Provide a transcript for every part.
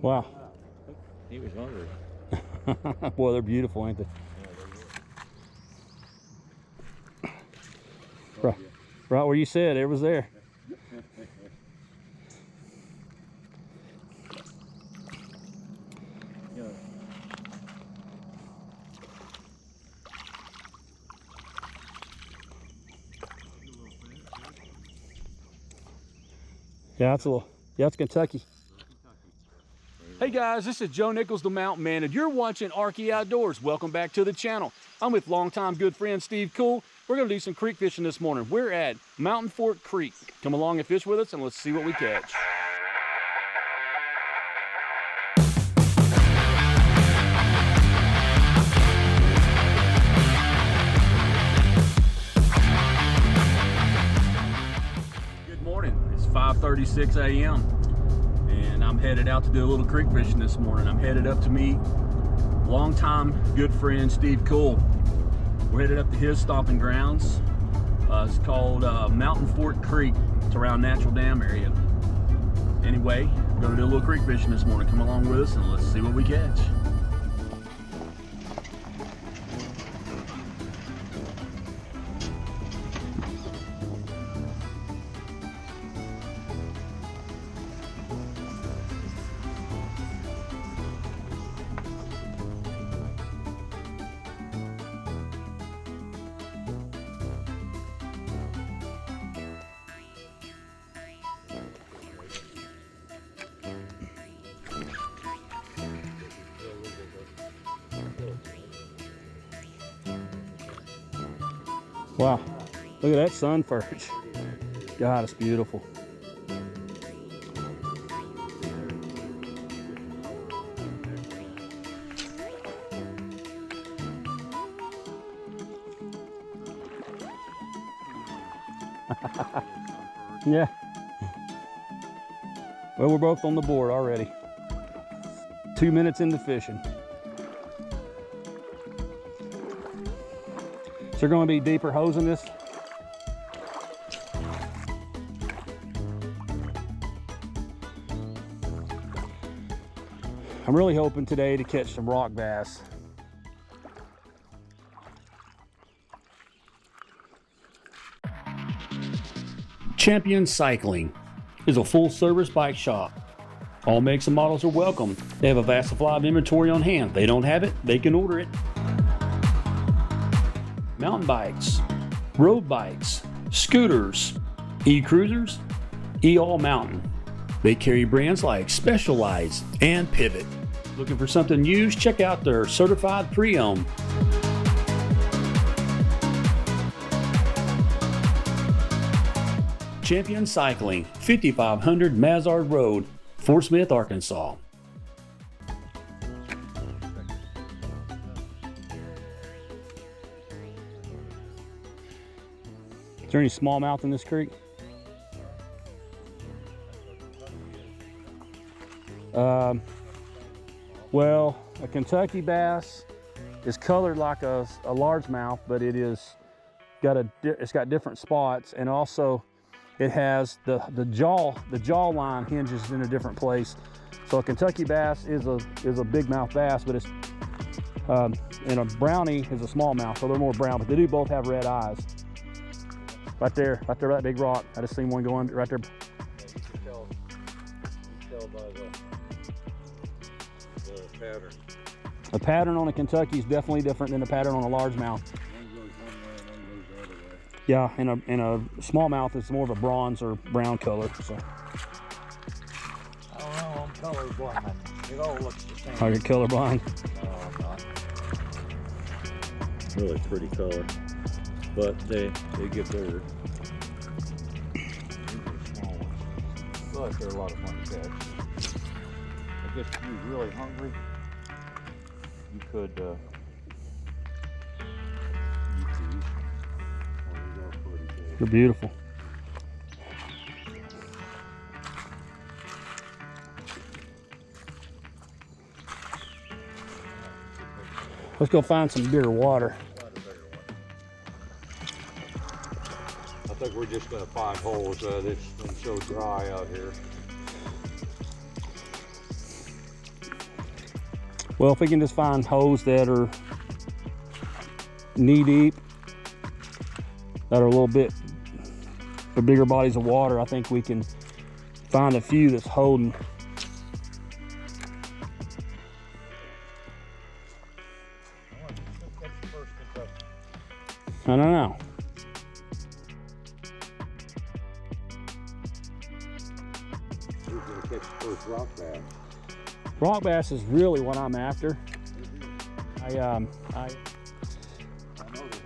Wow. He was hungry. Boy, they're beautiful, ain't they? Right where you said it was there. Yeah, that's a little. Yeah, it's Kentucky. Hey guys, this is Joe Nichols, the Mountain Man, and you're watching Arkie Outdoors. Welcome back to the channel. I'm with longtime good friend Steve Kool. We're going to do some creek fishing this morning. We're at Mountain Fork Creek. Come along and fish with us, and let's see what we catch. Good morning. It's 5:36 a.m. and I'm headed out to do a little creek fishing this morning. I'm headed up to meet longtime good friend Steve Kool. We're headed up to his stomping grounds. It's called Mountain Fork Creek. It's around Natural Dam area. Anyway, we're going to do a little creek fishing this morning. Come along with us and let's see what we catch. Wow, look at that sun perch. God, it's beautiful. Yeah. Well, we're both on the board already. 2 minutes into fishing. Is there going to be deeper holes in this? I'm really hoping today to catch some rock bass. Champion Cycling is a full-service bike shop. All makes and models are welcome. They have a vast supply of inventory on hand. If they don't have it, they can order it. Mountain bikes, road bikes, scooters, e-cruisers, e-all mountain. They carry brands like Specialized and Pivot. Looking for something used? Check out their certified pre-owned. Champion Cycling, 5500 Mazard Road, Fort Smith, Arkansas. Is there any smallmouth in this creek? Well, a Kentucky bass is colored like a largemouth, but it's got different spots, and also it has the jaw line hinges in a different place. So a Kentucky bass is a big mouth bass, but it's and a brownie is a smallmouth, so they're more brown, but they do both have red eyes. Right there, that big rock. I just seen one going right there. You can tell by the pattern. The pattern on a Kentucky is definitely different than the pattern on a largemouth. One goes one way and one goes the other way. Yeah, and a smallmouth is more of a bronze or brown color. So. I don't know, I'm colorblind. It all looks the same. Are you colorblind? No, I'm not. Really pretty color, but they get bigger. These are small ones, but they're a lot of fun to catch. I guess if you're really hungry, you could eat these. Well, these are pretty big. They're beautiful. Let's go find some bigger water. A think we're just gonna find holes. It's been so dry out here. Well, if we can just find holes that are knee deep, that are a little bit for bigger bodies of water, I think we can find a few that's holding. I don't know. Who's gonna catch the first rock bass? Rock bass is really what I'm after. I know they're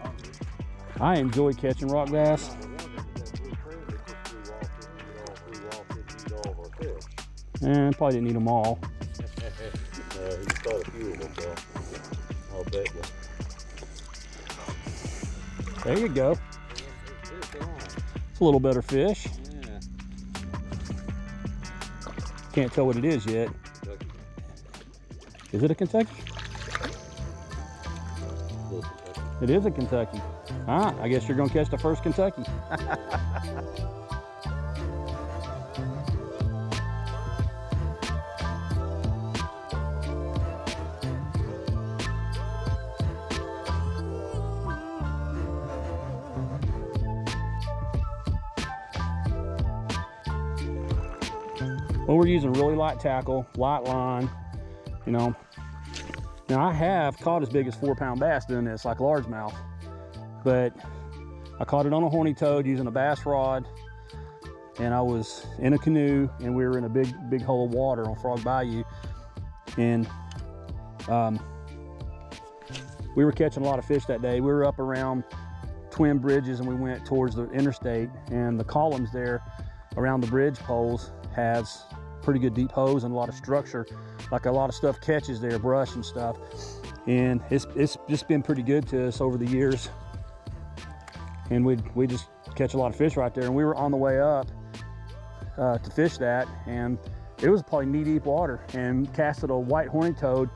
hungry. I enjoy catching rock bass. I wondered if that blue trailer just flew off and eat all of our fish. Probably didn't need them all. He caught a few of them, though. I'll bet you. There you go. It's a little better fish. Yeah. Can't tell what it is yet. Kentucky. Is it a Kentucky? Little Kentucky. It is a Kentucky. Ah, I guess you're gonna catch the first Kentucky. Well, we're using really light tackle, light line, you know. Now I have caught as big as 4-pound bass doing this, like largemouth, but I caught it on a horny toad using a bass rod, and I was in a canoe, and we were in a big hole of water on Frog Bayou, and we were catching a lot of fish that day. We were up around Twin Bridges, and we went towards the interstate, and the columns there around the bridge poles has pretty good deep hose and a lot of structure, like a lot of stuff catches there, brush and stuff, and it's just been pretty good to us over the years, and we just catch a lot of fish right there. And we were on the way up to fish that, and it was probably knee deep water, and casted a white horny toad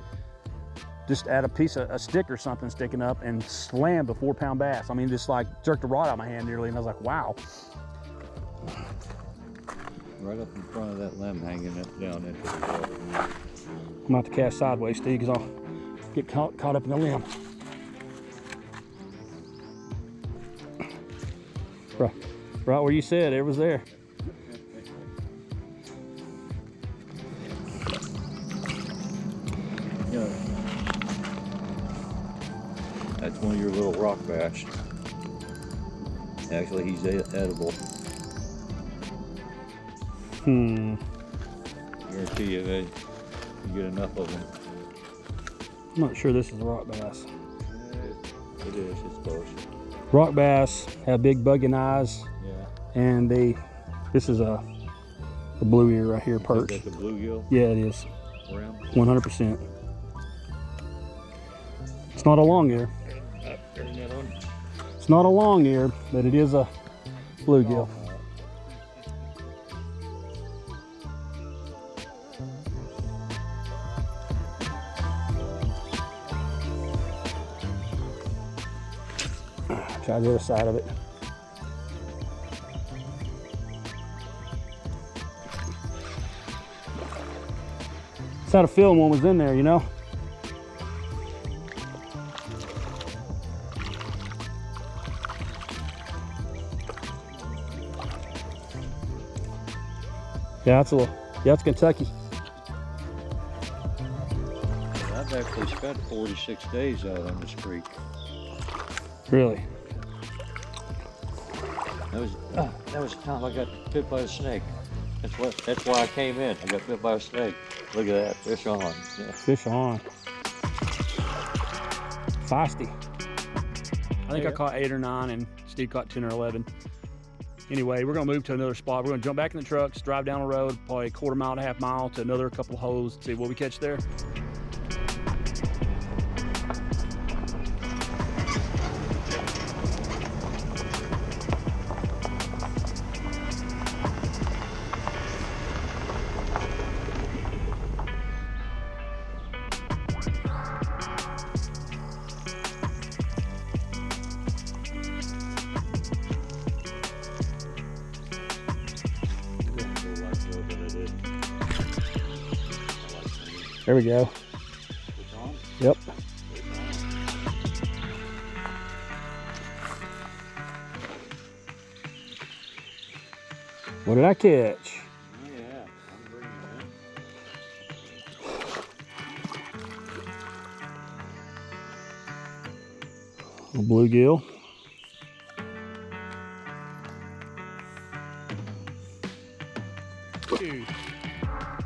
just at a stick or something sticking up, and slammed a 4-pound bass. I mean, just like jerked the rod out of my hand nearly, and I was like, wow. Right up in front of that limb hanging up down into the water. I'm about to cast sideways, Steve, because I'll get caught up in the limb. Right where you said, it was there. Yeah. That's one of your little rock bass. Actually, he's edible. Guarantee you that you get enough of them. I'm not sure this is a rock bass. It is, it's close. Rock bass have big bugging eyes, Yeah. and this is a blue ear right here, perch. Is that the bluegill Yeah, it is. round? 100%. It's not a long ear. There's that one. It's not a long ear, but it is a bluegill. Try the other side of it. It's how to feel when one was in there, you know? Yeah, that's Kentucky. I've actually spent 46 days out on this creek. Really? That was the time I got bit by a snake. That's why I came in. I got bit by a snake. Look at that, fish on. Yeah. Fish on. Feisty. I think I caught 8 or 9, and Steve caught 10 or 11. Anyway, we're gonna move to another spot. We're gonna jump back in the trucks, drive down the road, probably a quarter mile and a half mile to another couple of holes, see what we catch there. There we go. It's on? Yep. What did I catch? Oh, yeah. I'm bringing A bluegill.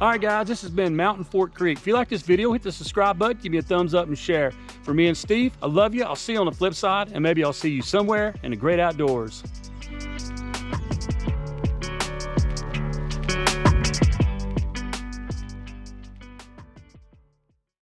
All right, guys, this has been Mountain Fork Creek. If you like this video, hit the subscribe button, give me a thumbs up and share. For me and Steve, I love you. I'll see you on the flip side, and maybe I'll see you somewhere in the great outdoors.